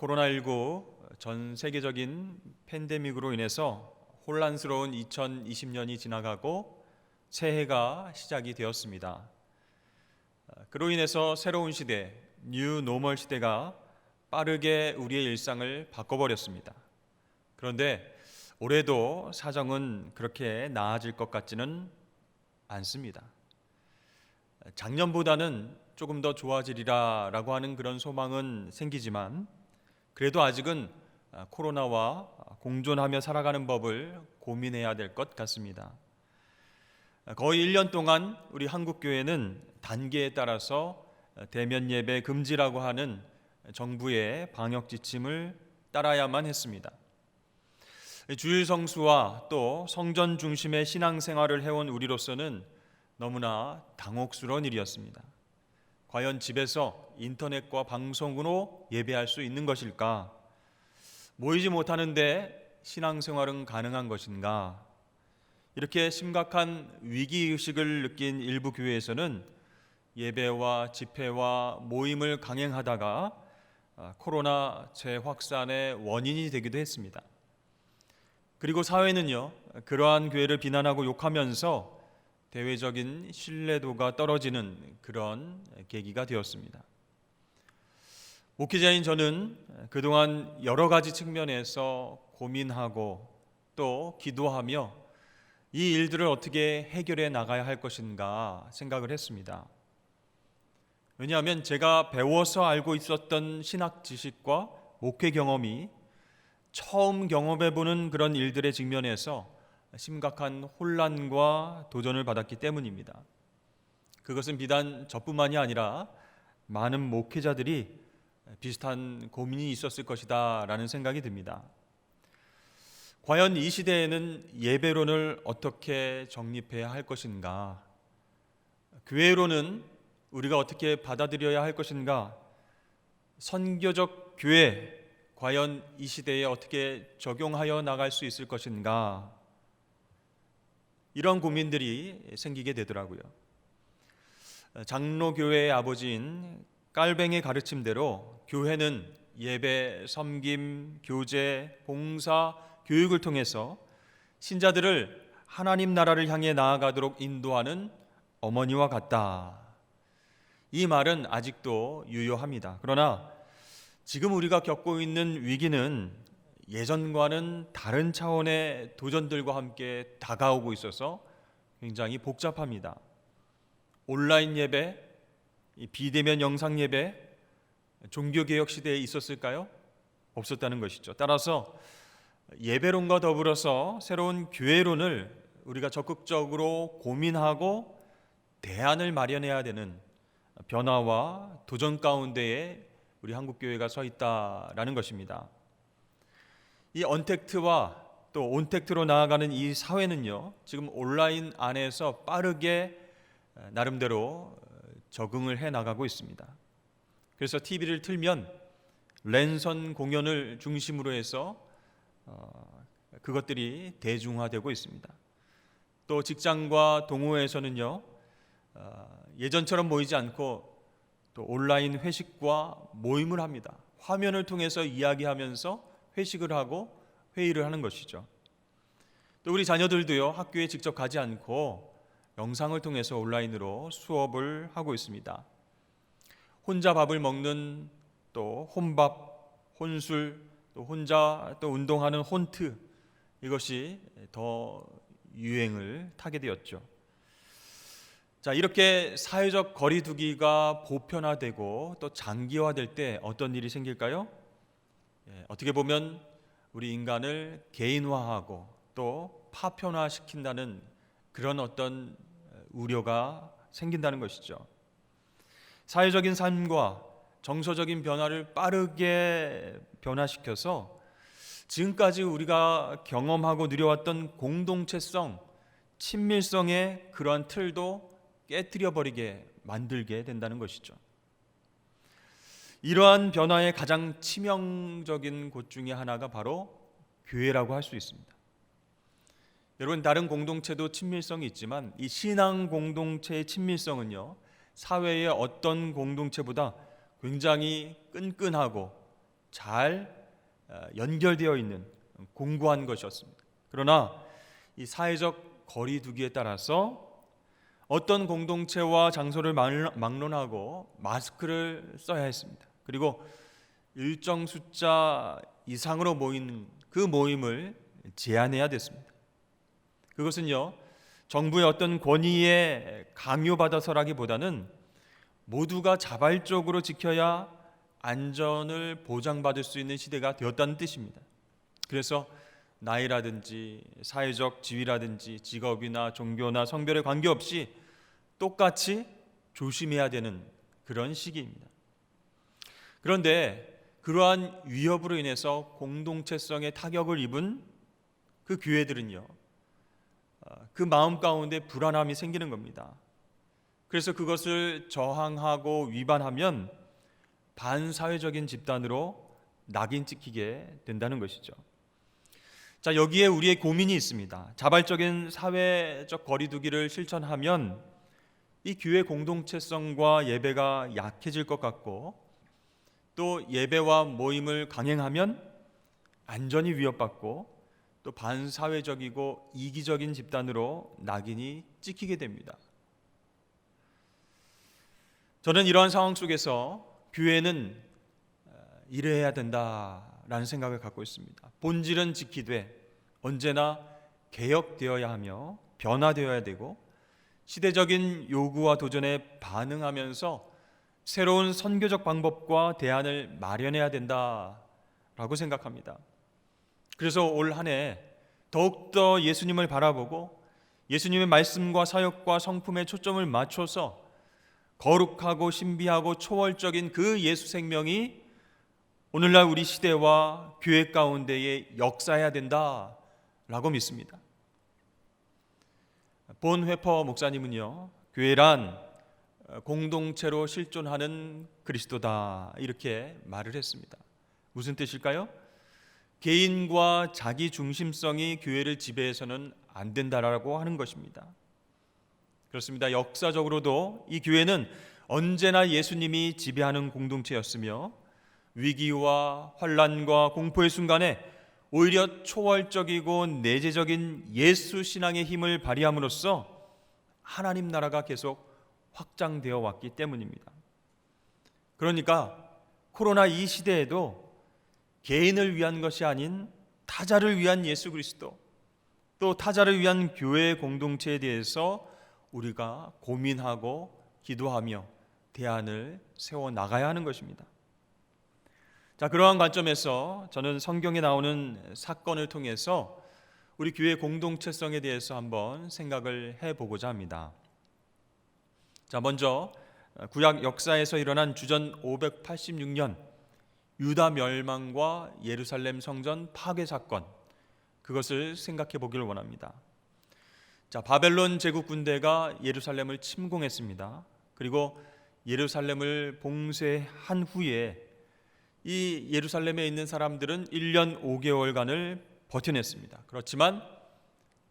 코로나19 전 세계적인 팬데믹으로 인해서 혼란스러운 2020년이 지나가고 새해가 시작이 되었습니다. 그로 인해서 새로운 시대, 뉴 노멀 시대가 빠르게 우리의 일상을 바꿔버렸습니다. 그런데 올해도 사정은 그렇게 나아질 것 같지는 않습니다. 작년보다는 조금 더 좋아지리라라고 하는 그런 소망은 생기지만 그래도 아직은 코로나와 공존하며 살아가는 법을 고민해야 될 것 같습니다. 거의 1년 동안 우리 한국교회는 단계에 따라서 대면 예배 금지라고 하는 정부의 방역 지침을 따라야만 했습니다. 주일 성수와 또 성전 중심의 신앙생활을 해온 우리로서는 너무나 당혹스러운 일이었습니다. 과연 집에서 인터넷과 방송으로 예배할 수 있는 것일까? 모이지 못하는데 신앙생활은 가능한 것인가? 이렇게 심각한 위기의식을 느낀 일부 교회에서는 예배와 집회와 모임을 강행하다가 코로나 재확산의 원인이 되기도 했습니다. 그리고 사회는요, 그러한 교회를 비난하고 욕하면서 대외적인 신뢰도가 떨어지는 그런 계기가 되었습니다. 목회자인 저는 그동안 여러 가지 측면에서 고민하고 또 기도하며 이 일들을 어떻게 해결해 나가야 할 것인가 생각을 했습니다. 왜냐하면 제가 배워서 알고 있었던 신학 지식과 목회 경험이 처음 경험해보는 그런 일들의 직면에서 심각한 혼란과 도전을 받았기 때문입니다. 그것은 비단 저뿐만이 아니라 많은 목회자들이 비슷한 고민이 있었을 것이다 라는 생각이 듭니다. 과연 이 시대에는 예배론을 어떻게 정립해야 할 것인가? 교회론은 우리가 어떻게 받아들여야 할 것인가? 선교적 교회, 과연 이 시대에 어떻게 적용하여 나갈 수 있을 것인가? 이런 고민들이 생기게 되더라고요. 장로교회의 아버지인 깔뱅의 가르침대로 교회는 예배, 섬김, 교제, 봉사, 교육을 통해서 신자들을 하나님 나라를 향해 나아가도록 인도하는 어머니와 같다. 이 말은 아직도 유효합니다. 그러나 지금 우리가 겪고 있는 위기는 예전과는 다른 차원의 도전들과 함께 다가오고 있어서 굉장히 복잡합니다. 온라인 예배, 비대면 영상 예배, 종교개혁 시대에 있었을까요? 없었다는 것이죠. 따라서 예배론과 더불어서 새로운 교회론을 우리가 적극적으로 고민하고 대안을 마련해야 되는 변화와 도전 가운데에 우리 한국교회가 서 있다라는 것입니다. 이 언택트와 또 온택트로 나아가는 이 사회는요, 지금 온라인 안에서 빠르게 나름대로 적응을 해 나가고 있습니다. 그래서 TV를 틀면 랜선 공연을 중심으로 해서 그것들이 대중화되고 있습니다. 또 직장과 동호회에서는요, 예전처럼 모이지 않고 또 온라인 회식과 모임을 합니다. 화면을 통해서 이야기하면서 회식을 하고 회의를 하는 것이죠. 또 우리 자녀들도요, 학교에 직접 가지 않고 영상을 통해서 온라인으로 수업을 하고 있습니다. 혼자 밥을 먹는 또 혼밥, 혼술, 또 혼자 또 운동하는 혼트, 이것이 더 유행을 타게 되었죠. 자, 이렇게 사회적 거리두기가 보편화되고 또 장기화될 때 어떤 일이 생길까요? 어떻게 보면 우리 인간을 개인화하고 또 파편화시킨다는 그런 어떤 우려가 생긴다는 것이죠. 사회적인 삶과 정서적인 변화를 빠르게 변화시켜서 지금까지 우리가 경험하고 누려왔던 공동체성, 친밀성의 그러한 틀도 깨뜨려 버리게 만들게 된다는 것이죠. 이러한 변화의 가장 치명적인 곳 중에 하나가 바로 교회라고 할 수 있습니다. 여러분, 다른 공동체도 친밀성이 있지만 이 신앙 공동체의 친밀성은요, 사회의 어떤 공동체보다 굉장히 끈끈하고 잘 연결되어 있는 공고한 것이었습니다. 그러나 이 사회적 거리두기에 따라서 어떤 공동체와 장소를 막론하고 마스크를 써야 했습니다. 그리고 일정 숫자 이상으로 모인 그 모임을 제한해야 됐습니다. 그것은요, 정부의 어떤 권위에 강요받아서라기보다는 모두가 자발적으로 지켜야 안전을 보장받을 수 있는 시대가 되었다는 뜻입니다. 그래서 나이라든지 사회적 지위라든지 직업이나 종교나 성별에 관계없이 똑같이 조심해야 되는 그런 시기입니다. 그런데 그러한 위협으로 인해서 공동체성에 타격을 입은 그 교회들은요, 그 마음 가운데 불안함이 생기는 겁니다. 그래서 그것을 저항하고 위반하면 반사회적인 집단으로 낙인 찍히게 된다는 것이죠. 자, 여기에 우리의 고민이 있습니다. 자발적인 사회적 거리두기를 실천하면 이 교회 공동체성과 예배가 약해질 것 같고, 또 예배와 모임을 강행하면 안전이 위협받고 또 반사회적이고 이기적인 집단으로 낙인이 찍히게 됩니다. 저는 이러한 상황 속에서 교회는 이래야 된다라는 생각을 갖고 있습니다. 본질은 지키되 언제나 개혁되어야 하며 변화되어야 되고, 시대적인 요구와 도전에 반응하면서 새로운 선교적 방법과 대안을 마련해야 된다라고 생각합니다. 그래서 올 한 해 더욱더 예수님을 바라보고 예수님의 말씀과 사역과 성품에 초점을 맞춰서 거룩하고 신비하고 초월적인 그 예수 생명이 오늘날 우리 시대와 교회 가운데에 역사해야 된다라고 믿습니다. 본 회퍼 목사님은요, 교회란 공동체로 실존하는 그리스도다 이렇게 말을 했습니다. 무슨 뜻일까요? 개인과 자기 중심성이 교회를 지배해서는 안 된다라고 하는 것입니다. 그렇습니다. 역사적으로도 이 교회는 언제나 예수님이 지배하는 공동체였으며 위기와 환난과 공포의 순간에 오히려 초월적이고 내재적인 예수 신앙의 힘을 발휘함으로써 하나님 나라가 계속 확장되어 왔기 때문입니다. 그러니까 코로나 이 시대에도 개인을 위한 것이 아닌 타자를 위한 예수 그리스도, 또 타자를 위한 교회 공동체에 대해서 우리가 고민하고 기도하며 대안을 세워 나가야 하는 것입니다. 자, 그러한 관점에서 저는 성경에 나오는 사건을 통해서 우리 교회 공동체성에 대해서 한번 생각을 해보고자 합니다. 자, 먼저 구약 역사에서 일어난 주전 586년 유다 멸망과 예루살렘 성전 파괴 사건, 그것을 생각해 보기를 원합니다. 자, 바벨론 제국 군대가 예루살렘을 침공했습니다. 그리고 예루살렘을 봉쇄한 후에 이 예루살렘에 있는 사람들은 1년 5개월간을 버텨냈습니다. 그렇지만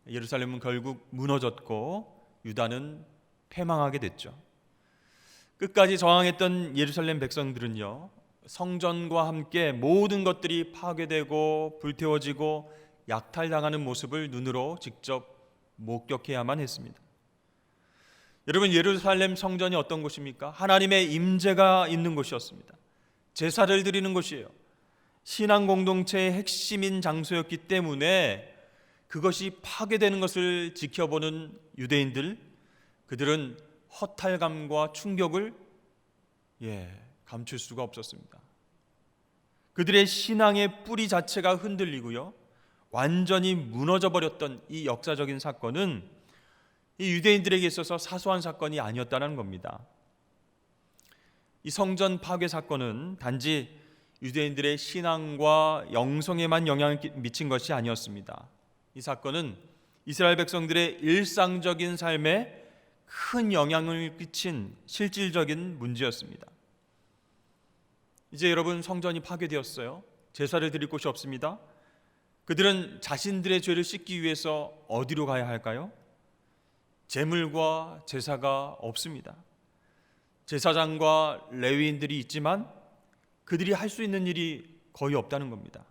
예루살렘은 결국 무너졌고 유다는 패망하게 됐죠. 끝까지 저항했던 예루살렘 백성들은요, 성전과 함께 모든 것들이 파괴되고 불태워지고 약탈당하는 모습을 눈으로 직접 목격해야만 했습니다. 여러분, 예루살렘 성전이 어떤 곳입니까? 하나님의 임재가 있는 곳이었습니다. 제사를 드리는 곳이에요. 신앙 공동체의 핵심인 장소였기 때문에 그것이 파괴되는 것을 지켜보는 유대인들, 그들은 허탈감과 충격을 감출 수가 없었습니다. 그들의 신앙의 뿌리 자체가 흔들리고요, 완전히 무너져 버렸던 이 역사적인 사건은 이 유대인들에게 있어서 사소한 사건이 아니었다는 겁니다. 이 성전 파괴 사건은 단지 유대인들의 신앙과 영성에만 영향을 미친 것이 아니었습니다. 이 사건은 이스라엘 백성들의 일상적인 삶에 큰 영향을 끼친 실질적인 문제였습니다. 이제 여러분, 성전이 파괴되었어요. 제사를 드릴 곳이 없습니다. 그들은 자신들의 죄를 씻기 위해서 어디로 가야 할까요? 제물과 제사가 없습니다. 제사장과 레위인들이 있지만 그들이 할 수 있는 일이 거의 없다는 겁니다.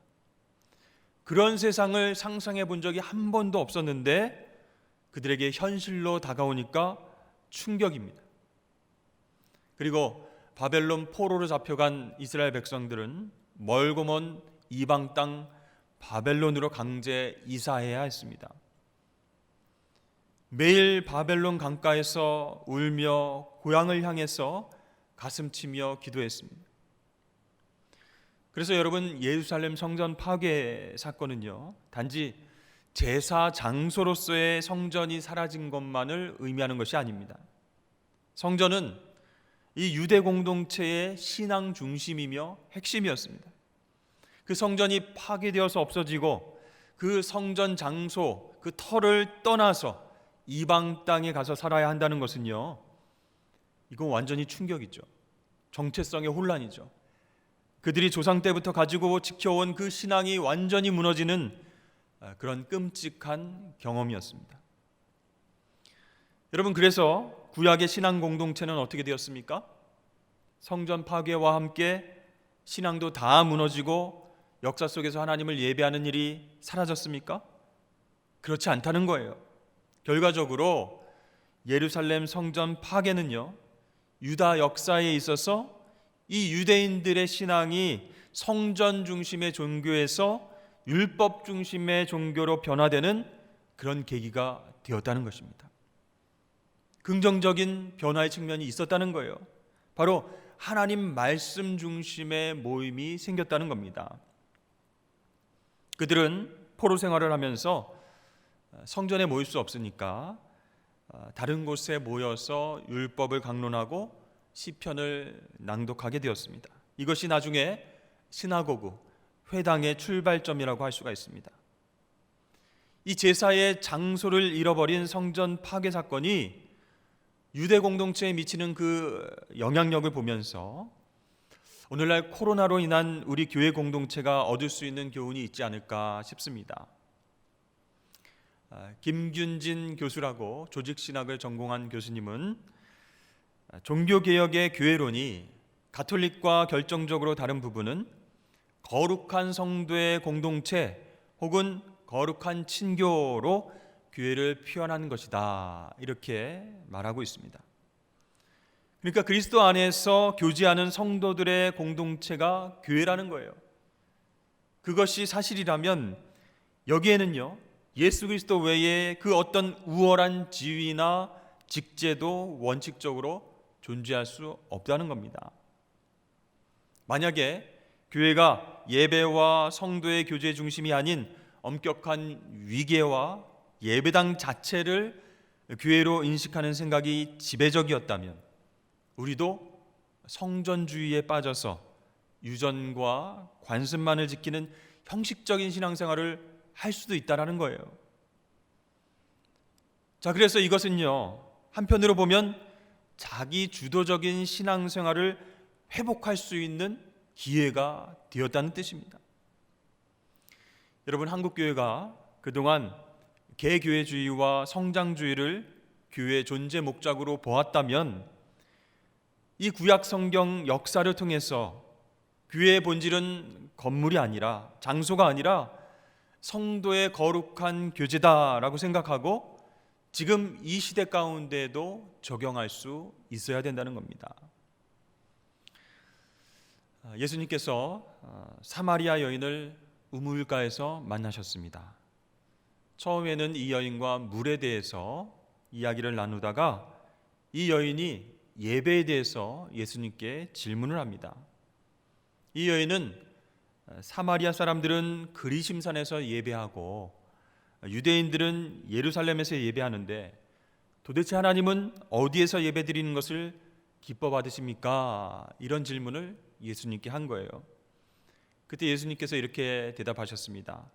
그런 세상을 상상해 본 적이 한 번도 없었는데 그들에게 현실로 다가오니까 충격입니다. 그리고 바벨론 포로로 잡혀간 이스라엘 백성들은 멀고 먼 이방 땅 바벨론으로 강제 이사해야 했습니다. 매일 바벨론 강가에서 울며 고향을 향해서 가슴치며 기도했습니다. 그래서 여러분, 예루살렘 성전 파괴 사건은요, 단지 제사 장소로서의 성전이 사라진 것만을 의미하는 것이 아닙니다. 성전은 이 유대 공동체의 신앙 중심이며 핵심이었습니다. 그 성전이 파괴되어서 없어지고 그 성전 장소, 그 터를 떠나서 이방 땅에 가서 살아야 한다는 것은요, 이건 완전히 충격이죠. 정체성의 혼란이죠. 그들이 조상 때부터 가지고 지켜온 그 신앙이 완전히 무너지는 그런 끔찍한 경험이었습니다. 여러분, 그래서 구약의 신앙 공동체는 어떻게 되었습니까? 성전 파괴와 함께 신앙도 다 무너지고 역사 속에서 하나님을 예배하는 일이 사라졌습니까? 그렇지 않다는 거예요. 결과적으로 예루살렘 성전 파괴는요, 유다 역사에 있어서 이 유대인들의 신앙이 성전 중심의 종교에서 율법 중심의 종교로 변화되는 그런 계기가 되었다는 것입니다. 긍정적인 변화의 측면이 있었다는 거예요. 바로 하나님 말씀 중심의 모임이 생겼다는 겁니다. 그들은 포로 생활을 하면서 성전에 모일 수 없으니까 다른 곳에 모여서 율법을 강론하고 시편을 낭독하게 되었습니다. 이것이 나중에 시나고그, 회당의 출발점이라고 할 수가 있습니다. 이 제사의 장소를 잃어버린 성전 파괴 사건이 유대 공동체에 미치는 그 영향력을 보면서 오늘날 코로나로 인한 우리 교회 공동체가 얻을 수 있는 교훈이 있지 않을까 싶습니다. 김균진 교수라고 조직신학을 전공한 교수님은 종교개혁의 교회론이 가톨릭과 결정적으로 다른 부분은 거룩한 성도의 공동체 혹은 거룩한 친교로 교회를 표현한 것이다, 이렇게 말하고 있습니다. 그러니까 그리스도 안에서 교제하는 성도들의 공동체가 교회라는 거예요. 그것이 사실이라면 여기에는요, 예수 그리스도 외에 그 어떤 우월한 지위나 직제도 원칙적으로 존재할 수 없다는 겁니다. 만약에 교회가 예배와 성도의 교제 중심이 아닌 엄격한 위계와 예배당 자체를 교회로 인식하는 생각이 지배적이었다면 우리도 성전주의에 빠져서 유전과 관습만을 지키는 형식적인 신앙생활을 할 수도 있다라는 거예요. 자, 그래서 이것은요, 한편으로 보면 자기 주도적인 신앙생활을 회복할 수 있는 기회가 되었다는 뜻입니다. 여러분, 한국교회가 그동안 개교회주의와 성장주의를 교회 존재 목적으로 보았다면 이 구약 성경 역사를 통해서 교회의 본질은 건물이 아니라, 장소가 아니라 성도의 거룩한 교제다라고 생각하고 지금 이 시대 가운데에도 적용할 수 있어야 된다는 겁니다. 예수님께서 사마리아 여인을 우물가에서 만나셨습니다. 처음에는 이 여인과 물에 대해서 이야기를 나누다가 이 여인이 예배에 대해서 예수님께 질문을 합니다. 이 여인은 사마리아 사람들은 그리심산에서 예배하고 유대인들은 예루살렘에서 예배하는데 도대체 하나님은 어디에서 예배드리는 것을 기뻐 받으십니까? 이런 질문을 예수님께 한 거예요. 그때 예수님께서 이렇게 대답하셨습니다.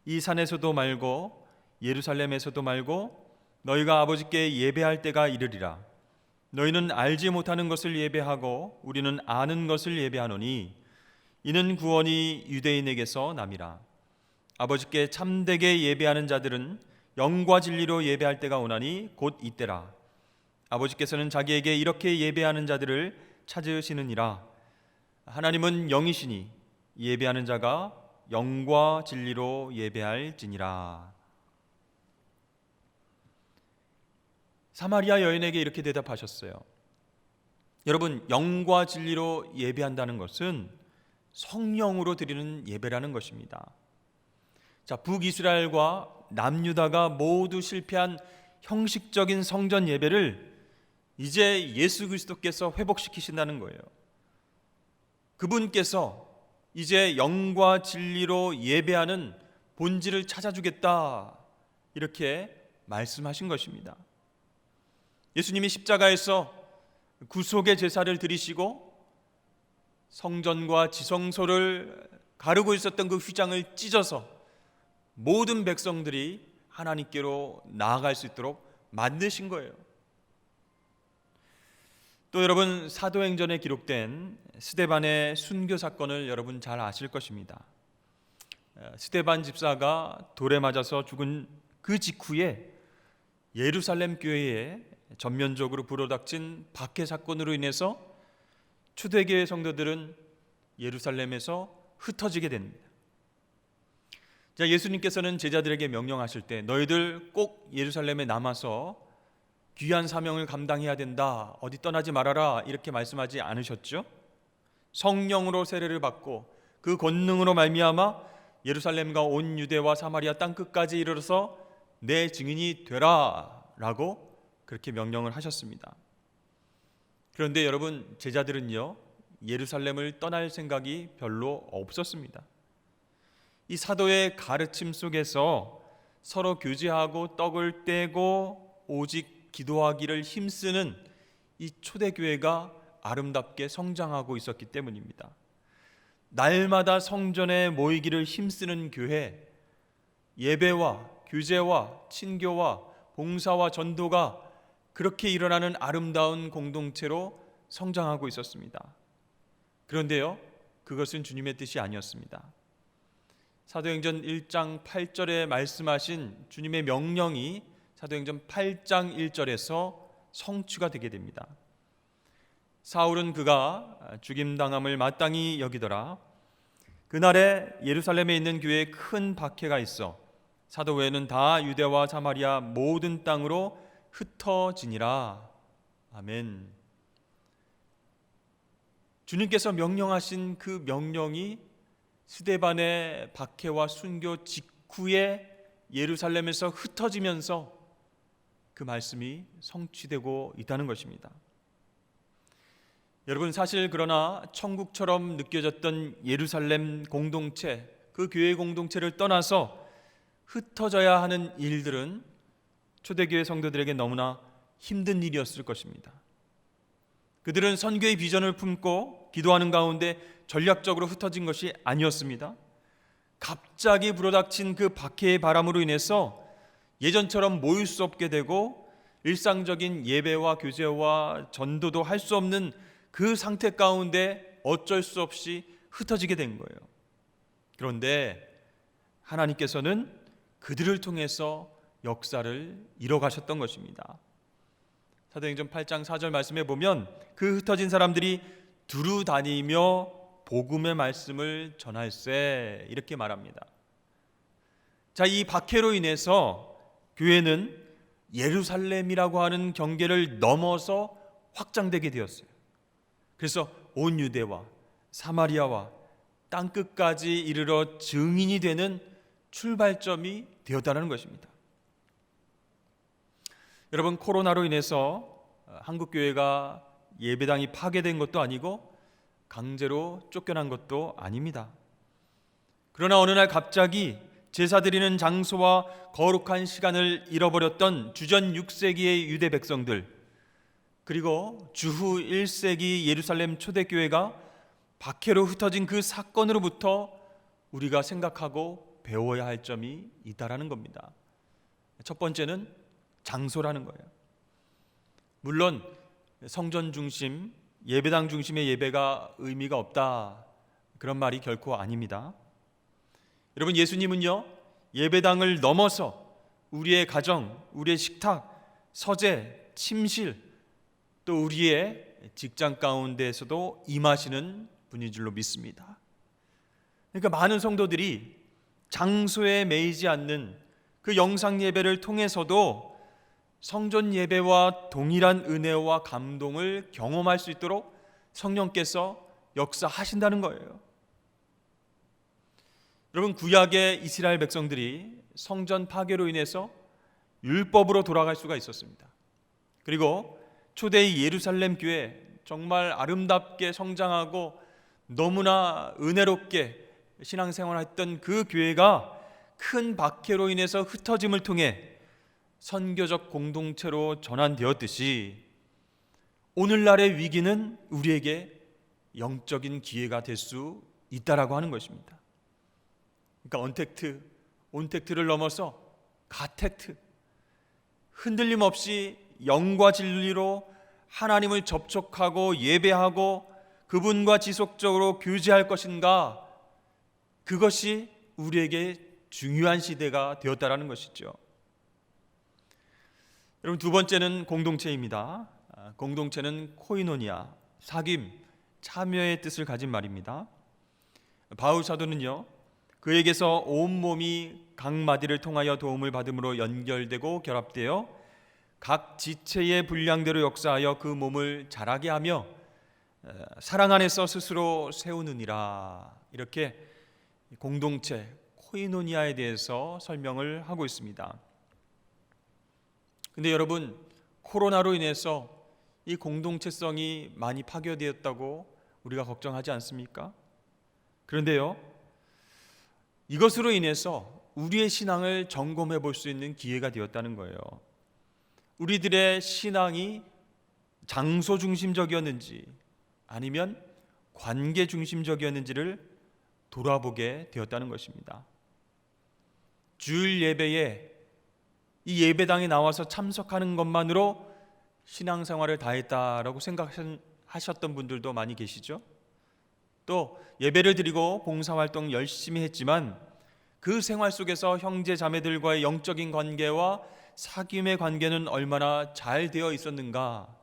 이 산에서도 말고 예루살렘에서도 말고 너희가 아버지께 예배할 때가 이르리라. 너희는 알지 못하는 것을 예배하고 우리는 아는 것을 예배하노니 이는 구원이 유대인에게서 남이라. 아버지께 참되게 예배하는 자들은 영과 진리로 예배할 때가 오나니 곧 이때라. 아버지께서는 자기에게 이렇게 예배하는 자들을 찾으시느니라. 하나님은 영이시니 예배하는 자가 영과 진리로 예배할지니라. 사마리아 여인에게 이렇게 대답하셨어요. 여러분, 영과 진리로 예배한다는 것은 성령으로 드리는 예배라는 것입니다. 자, 북이스라엘과 남유다가 모두 실패한 형식적인 성전 예배를 이제 예수 그리스도께서 회복시키신다는 거예요. 그분께서 이제 영과 진리로 예배하는 본질을 찾아주겠다, 이렇게 말씀하신 것입니다. 예수님이 십자가에서 구속의 제사를 드리시고 성전과 지성소를 가르고 있었던 그 휘장을 찢어서 모든 백성들이 하나님께로 나아갈 수 있도록 만드신 거예요. 또 여러분, 사도행전에 기록된 스데반의 순교 사건을 여러분 잘 아실 것입니다. 스데반 집사가 돌에 맞아서 죽은 그 직후에 예루살렘 교회에 전면적으로 불어닥친 박해 사건으로 인해서 초대교회 성도들은 예루살렘에서 흩어지게 됩니다. 자, 예수님께서는 제자들에게 명령하실 때 너희들 꼭 예루살렘에 남아서 귀한 사명을 감당해야 된다, 어디 떠나지 말아라, 이렇게 말씀하지 않으셨죠? 성령으로 세례를 받고 그 권능으로 말미암아 예루살렘과 온 유대와 사마리아 땅끝까지 이르러서 내 증인이 되라 라고 그렇게 명령을 하셨습니다. 그런데 여러분, 제자들은요, 예루살렘을 떠날 생각이 별로 없었습니다. 이 사도의 가르침 속에서 서로 교제하고 떡을 떼고 오직 기도하기를 힘쓰는 이 초대교회가 아름답게 성장하고 있었기 때문입니다. 날마다 성전에 모이기를 힘쓰는 교회, 예배와 교제와 친교와 봉사와 전도가 그렇게 일어나는 아름다운 공동체로 성장하고 있었습니다. 그런데요, 그것은 주님의 뜻이 아니었습니다. 사도행전 1장 8절에 말씀하신 주님의 명령이 사도행전 8장 1절에서 성취가 되게 됩니다. 사울은 그가 죽임당함을 마땅히 여기더라. 그날에 예루살렘에 있는 교회에 큰 박해가 있어 사도 외에는 다 유대와 사마리아 모든 땅으로 흩어지니라. 아멘. 주님께서 명령하신 그 명령이 스데반의 박해와 순교 직후에 예루살렘에서 흩어지면서 그 말씀이 성취되고 있다는 것입니다. 여러분, 사실 그러나 천국처럼 느껴졌던 예루살렘 공동체, 그 교회 공동체를 떠나서 흩어져야 하는 일들은 초대교회 성도들에게 너무나 힘든 일이었을 것입니다. 그들은 선교의 비전을 품고 기도하는 가운데 전략적으로 흩어진 것이 아니었습니다. 갑자기 불어닥친 그 박해의 바람으로 인해서 예전처럼 모일 수 없게 되고 일상적인 예배와 교제와 전도도 할 수 없는 그 상태 가운데 어쩔 수 없이 흩어지게 된 거예요. 그런데 하나님께서는 그들을 통해서 역사를 이뤄가셨던 것입니다. 사도행전 8장 4절 말씀에 보면 그 흩어진 사람들이 두루 다니며 복음의 말씀을 전할세, 이렇게 말합니다. 자, 이 박해로 인해서 교회는 예루살렘이라고 하는 경계를 넘어서 확장되게 되었어요. 그래서 온 유대와 사마리아와 땅끝까지 이르러 증인이 되는 출발점이 되었다는 것입니다. 여러분, 코로나로 인해서 한국교회가 예배당이 파괴된 것도 아니고 강제로 쫓겨난 것도 아닙니다. 그러나 어느 날 갑자기 제사 드리는 장소와 거룩한 시간을 잃어버렸던 주전 6세기의 유대 백성들, 그리고 주후 1세기 예루살렘 초대교회가 박해로 흩어진 그 사건으로부터 우리가 생각하고 배워야 할 점이 있다라는 겁니다. 첫 번째는 장소라는 거예요. 물론 성전 중심, 예배당 중심의 예배가 의미가 없다, 그런 말이 결코 아닙니다. 여러분, 예수님은요, 예배당을 넘어서 우리의 가정, 우리의 식탁, 서재, 침실, 또 우리의 직장 가운데에서도 임하시는 분인 줄로 믿습니다. 그러니까 많은 성도들이 장소에 매이지 않는 그 영상 예배를 통해서도 성전 예배와 동일한 은혜와 감동을 경험할 수 있도록 성령께서 역사하신다는 거예요. 여러분, 구약의 이스라엘 백성들이 성전 파괴로 인해서 율법으로 돌아갈 수가 있었습니다. 그리고 초대의 예루살렘 교회, 정말 아름답게 성장하고 너무나 은혜롭게 신앙생활했던 그 교회가 큰 박해로 인해서 흩어짐을 통해 선교적 공동체로 전환되었듯이 오늘날의 위기는 우리에게 영적인 기회가 될 수 있다라고 하는 것입니다. 그러니까 언택트, 온택트를 넘어서 가택트, 흔들림 없이 영과 진리로 하나님을 접촉하고 예배하고 그분과 지속적으로 교제할 것인가, 그것이 우리에게 중요한 시대가 되었다라는 것이죠. 여러분, 두 번째는 공동체입니다. 공동체는 코이노니아, 사귐, 참여의 뜻을 가진 말입니다. 바울 사도는요, 그에게서 온몸이 각 마디를 통하여 도움을 받음으로 연결되고 결합되어 각 지체의 분량대로 역사하여 그 몸을 자라게 하며 사랑 안에서 스스로 세우느니라, 이렇게 공동체 코이노니아에 대해서 설명을 하고 있습니다. 근데 여러분, 코로나로 인해서 이 공동체성이 많이 파괴되었다고 우리가 걱정하지 않습니까? 그런데요, 이것으로 인해서 우리의 신앙을 점검해 볼 수 있는 기회가 되었다는 거예요. 우리들의 신앙이 장소 중심적이었는지 아니면 관계 중심적이었는지를 돌아보게 되었다는 것입니다. 주일 예배에 이 예배당에 나와서 참석하는 것만으로 신앙생활을 다했다라고 생각하셨던 분들도 많이 계시죠. 또 예배를 드리고 봉사활동 열심히 했지만 그 생활 속에서 형제 자매들과의 영적인 관계와 사귐의 관계는 얼마나 잘 되어 있었는가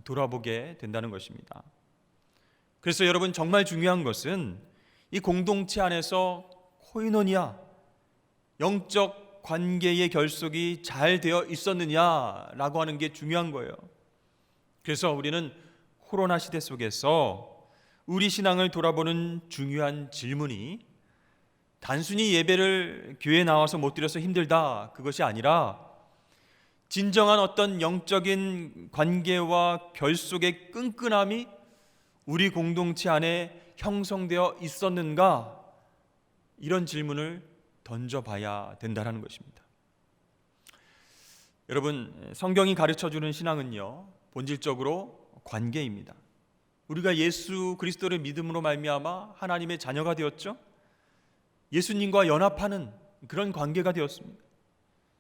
돌아보게 된다는 것입니다. 그래서 여러분, 정말 중요한 것은 이 공동체 안에서 코이노니아, 영적 관계의 결속이 잘 되어 있었느냐라고 하는 게 중요한 거예요. 그래서 우리는 코로나 시대 속에서 우리 신앙을 돌아보는 중요한 질문이 단순히 예배를 교회에 나와서 못 드려서 힘들다, 그것이 아니라 진정한 어떤 영적인 관계와 결속의 끈끈함이 우리 공동체 안에 형성되어 있었는가, 이런 질문을 던져봐야 된다는 것입니다. 여러분, 성경이 가르쳐주는 신앙은요, 본질적으로 관계입니다. 우리가 예수 그리스도를 믿음으로 말미암아 하나님의 자녀가 되었죠. 예수님과 연합하는 그런 관계가 되었습니다.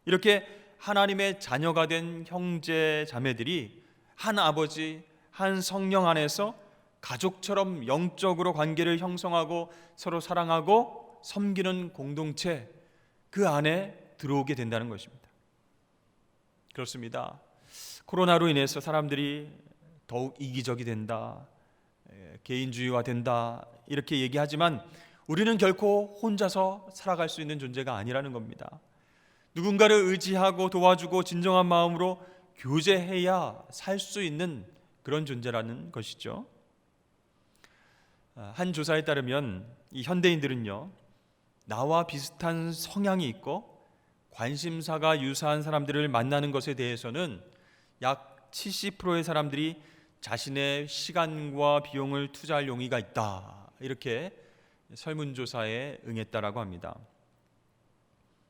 이렇게 하나님의 자녀가 된 형제 자매들이 한 아버지, 한 성령 안에서 가족처럼 영적으로 관계를 형성하고 서로 사랑하고 섬기는 공동체, 그 안에 들어오게 된다는 것입니다. 그렇습니다. 코로나로 인해서 사람들이 더욱 이기적이 된다, 개인주의화 된다, 이렇게 얘기하지만 우리는 결코 혼자서 살아갈 수 있는 존재가 아니라는 겁니다. 누군가를 의지하고 도와주고 진정한 마음으로 교제해야 살 수 있는 그런 존재라는 것이죠. 한 조사에 따르면 이 현대인들은요, 나와 비슷한 성향이 있고 관심사가 유사한 사람들을 만나는 것에 대해서는 약 70%의 사람들이 자신의 시간과 비용을 투자할 용의가 있다, 이렇게 설문조사에 응했다라고 합니다.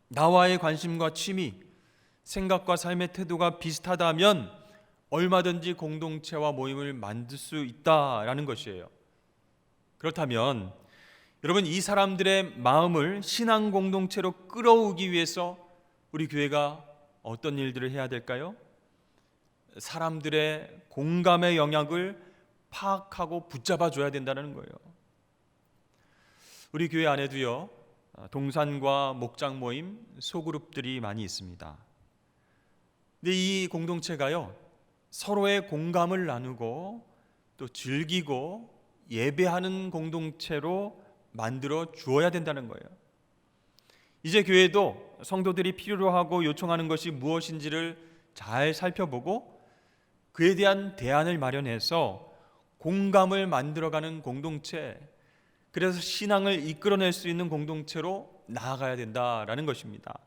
나와의 관심과 취미, 생각과 삶의 태도가 비슷하다면 얼마든지 공동체와 모임을 만들 수 있다라는 것이에요. 그렇다면 여러분, 이 사람들의 마음을 신앙 공동체로 끌어오기 위해서 우리 교회가 어떤 일들을 해야 될까요? 사람들의 공감의 영역을 파악하고 붙잡아 줘야 된다는 거예요. 우리 교회 안에도요, 동산과 목장 모임, 소그룹들이 많이 있습니다. 근데 이 공동체가요, 서로의 공감을 나누고 또 즐기고 예배하는 공동체로 만들어 주어야 된다는 거예요. 이제 교회도 성도들이 필요로 하고 요청하는 것이 무엇인지를 잘 살펴보고 그에 대한 대안을 마련해서 공감을 만들어가는 공동체, 그래서 신앙을 이끌어낼 수 있는 공동체로 나아가야 된다라는 것입니다.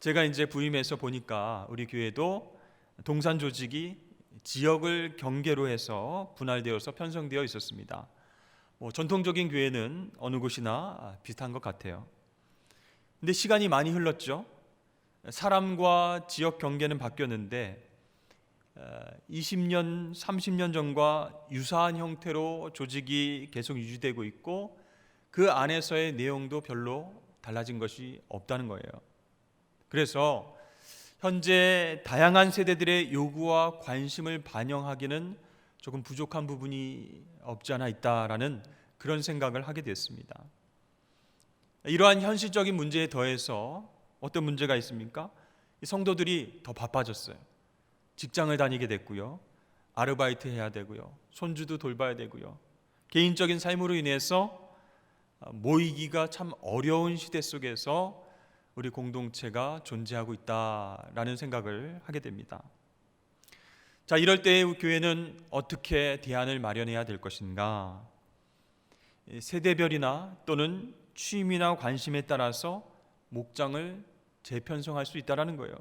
제가 이제 부임해서 보니까 우리 교회도 동산 조직이 지역을 경계로 해서 분할되어서 편성되어 있었습니다. 전통적인 교회는 어느 곳이나 비슷한 것 같아요. 근데 시간이 많이 흘렀죠. 사람과 지역 경계는 바뀌었는데 20년, 30년 전과 유사한 형태로 조직이 계속 유지되고 있고 그 안에서의 내용도 별로 달라진 것이 없다는 거예요. 그래서 현재 다양한 세대들의 요구와 관심을 반영하기는 조금 부족한 부분이 없지 않아 있다라는 그런 생각을 하게 됐습니다. 이러한 현실적인 문제에 더해서 어떤 문제가 있습니까? 성도들이 더 바빠졌어요. 직장을 다니게 됐고요. 아르바이트 해야 되고요. 손주도 돌봐야 되고요. 개인적인 삶으로 인해서 모이기가 참 어려운 시대 속에서 우리 공동체가 존재하고 있다라는 생각을 하게 됩니다. 자, 이럴 때 교회는 어떻게 대안을 마련해야 될 것인가? 세대별이나 또는 취미나 관심에 따라서 목장을 재편성할 수 있다라는 거예요.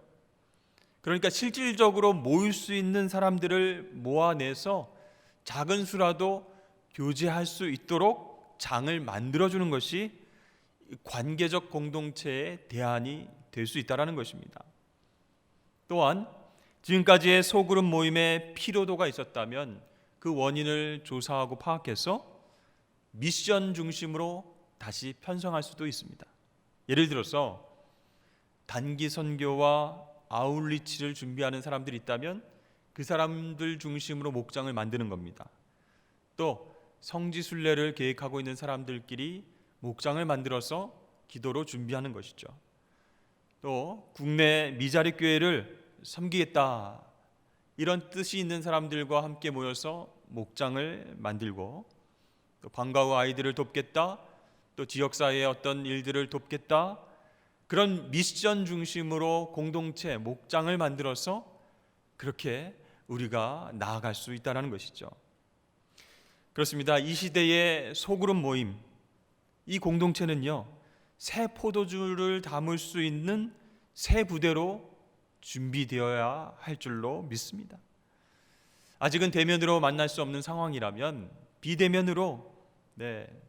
그러니까 실질적으로 모일 수 있는 사람들을 모아내서 작은 수라도 교제할 수 있도록 장을 만들어주는 것이 관계적 공동체의 대안이 될 수 있다는 것입니다. 또한 지금까지의 소그룹 모임에 피로도가 있었다면 그 원인을 조사하고 파악해서 미션 중심으로 다시 편성할 수도 있습니다. 예를 들어서 단기 선교와 아웃리치를 준비하는 사람들이 있다면 그 사람들 중심으로 목장을 만드는 겁니다. 또 성지순례를 계획하고 있는 사람들끼리 목장을 만들어서 기도로 준비하는 것이죠. 또 국내 미자립 교회를 섬기겠다 이런 뜻이 있는 사람들과 함께 모여서 목장을 만들고, 또 방과 후 아이들을 돕겠다, 또 지역사회의 어떤 일들을 돕겠다, 그런 미션 중심으로 공동체 목장을 만들어서 그렇게 우리가 나아갈 수 있다는 것이죠. 그렇습니다. 이 시대의 소그룹 모임, 이 공동체는요, 새 포도주를 담을 수 있는 새 부대로 준비되어야 할 줄로 믿습니다. 아직은 대면으로 만날 수 없는 상황이라면 비대면으로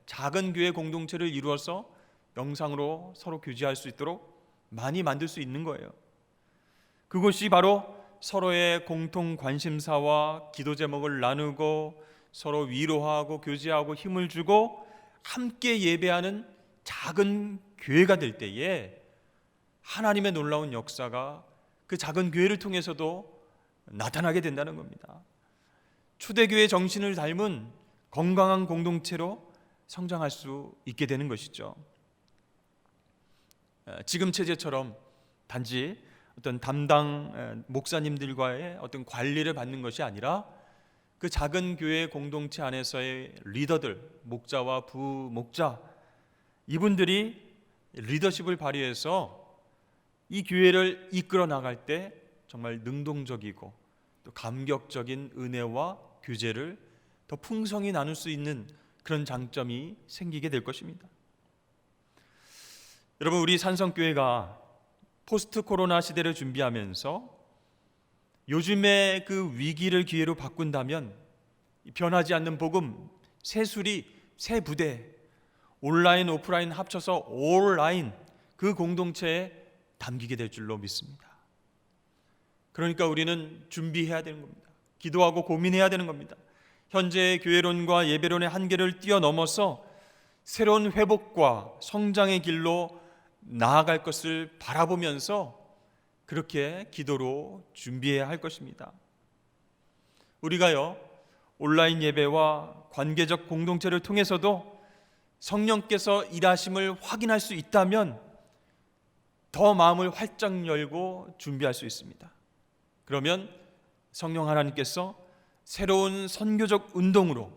작은 교회 공동체를 이루어서 영상으로 서로 교제할 수 있도록 많이 만들 수 있는 거예요. 그것이 바로 서로의 공통 관심사와 기도 제목을 나누고 서로 위로하고 교제하고 힘을 주고 함께 예배하는 작은 교회가 될 때에 하나님의 놀라운 역사가 그 작은 교회를 통해서도 나타나게 된다는 겁니다. 초대교회 정신을 닮은 건강한 공동체로 성장할 수 있게 되는 것이죠. 지금 체제처럼 단지 어떤 담당 목사님들과의 어떤 관리를 받는 것이 아니라 그 작은 교회 공동체 안에서의 리더들, 목자와 부목자, 이분들이 리더십을 발휘해서 이 교회를 이끌어 나갈 때 정말 능동적이고 또 감격적인 은혜와 교제를 더 풍성히 나눌 수 있는 그런 장점이 생기게 될 것입니다. 여러분, 우리 산성교회가 포스트 코로나 시대를 준비하면서 요즘의 그 위기를 기회로 바꾼다면 변하지 않는 복음, 새 수리, 새 부대, 온라인 오프라인 합쳐서 온라인, 그 공동체에 담기게 될 줄로 믿습니다. 그러니까 우리는 준비해야 되는 겁니다. 기도하고 고민해야 되는 겁니다. 현재의 교회론과 예배론의 한계를 뛰어넘어서 새로운 회복과 성장의 길로 나아갈 것을 바라보면서 그렇게 기도로 준비해야 할 것입니다. 우리가요, 온라인 예배와 관계적 공동체를 통해서도 성령께서 일하심을 확인할 수 있다면 더 마음을 활짝 열고 준비할 수 있습니다. 그러면 성령 하나님께서 새로운 선교적 운동으로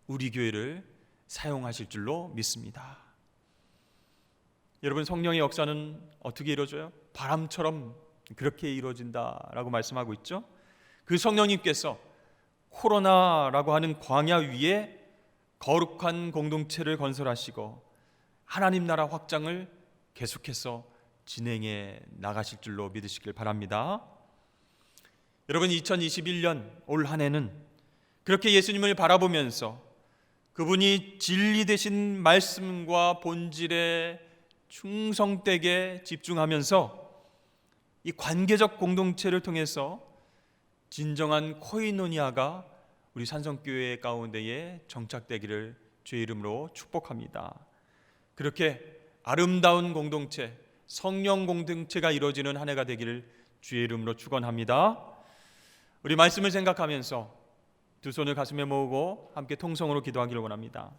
우리 교회를 사용하실 줄로 믿습니다. 여러분, 성령의 역사는 어떻게 이루어져요? 바람처럼 그렇게 이루어진다라고 말씀하고 있죠. 그 성령님께서 코로나라고 하는 광야 위에 거룩한 공동체를 건설하시고 하나님 나라 확장을 계속해서 진행해 나가실 줄로 믿으시길 바랍니다. 여러분, 2021년 올 한 해는 그렇게 예수님을 바라보면서 그분이 진리 되신 말씀과 본질에 충성되게 집중하면서 이 관계적 공동체를 통해서 진정한 코이노니아가 우리 산성교회 가운데에 정착되기를 주의 이름으로 축복합니다. 그렇게 아름다운 공동체, 성령 공동체가 이루어지는 한 해가 되기를 주의 이름으로 축원합니다. 우리 말씀을 생각하면서 두 손을 가슴에 모으고 함께 통성으로 기도하기를 원합니다.